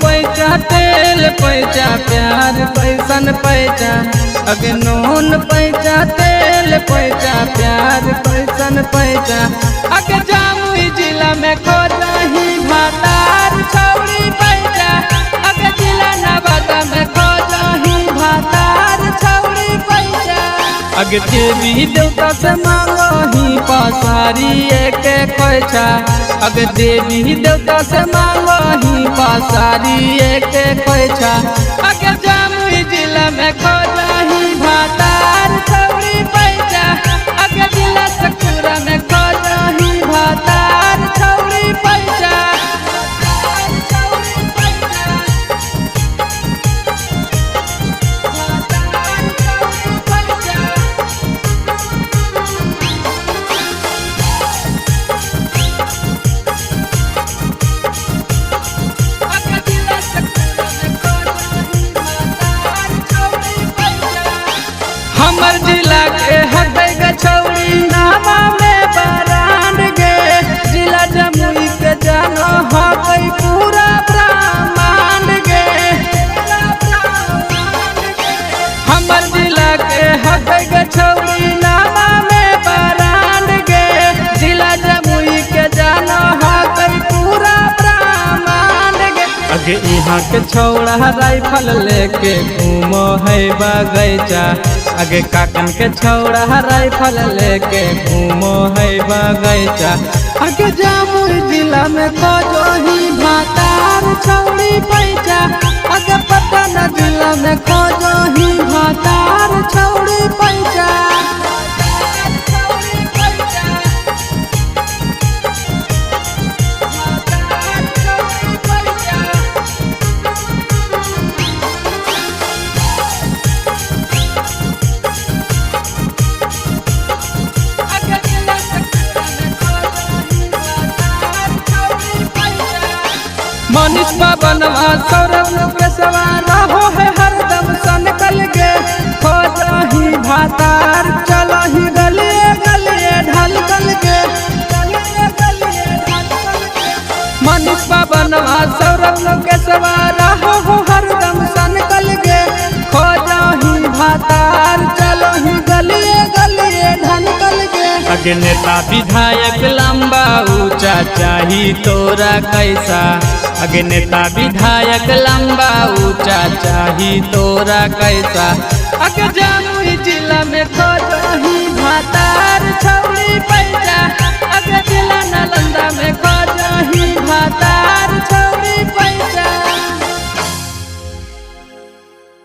पैसा तेल पैसा प्यार पैसन पैसा अगे नून पैसा तेल पैसा प्यार पैसन पैसा अगे जामुई जिला में खोजही भातार छौड़ी पैसा अगे जिला नवादा में खोजही भातार छौड़ी पैसा अगे देवी देवता से मांगही पासारी एक पैसा अगे देवी देवता से मांगही पासारी एक पैसा अगे जामुई जिला में खोजही भातार छौड़ी पैसा अगे जिला सकुरा में खोजही भातार छौड़ी पैसा हमर जिला के हटै गछौड़ी नामा में बरान गे जिला जमुई के जानो हकै पूरा ब्रह्मांड गे हमर जिला के हटै गछौड़ी नामा में बरान गे जिला जमुई के जानो हकै पूरा ब्रह्मांड गे अगे यहाँ के छौड़ा राइफल लेके घूमो है बगैचा अगे काकन के छौड़ा राइफल लेके घूमो है बगैचा अगे जामुई जिला में खोजही भातार छौड़ी पैसा अगे पटना जिला में खोजही भातार छौड़ी पैसा मनीष बाबनवा सौरभ पेशवा रहो है हरदम सनकल गे खोजही भातार चलही गलिए गलिए ढलकल गे मनीष बाबनवा सौरभ पेशवा रहो हो हरदम सनकल गे खोजही भातार चलही गलिए गलिए ढलकल गे अगे नेता विधायक लंबा ऊंचा चाही तोरा कैसा अगे नेता विधायक लंबा ऊंचा चाही तोरा कैसा अगे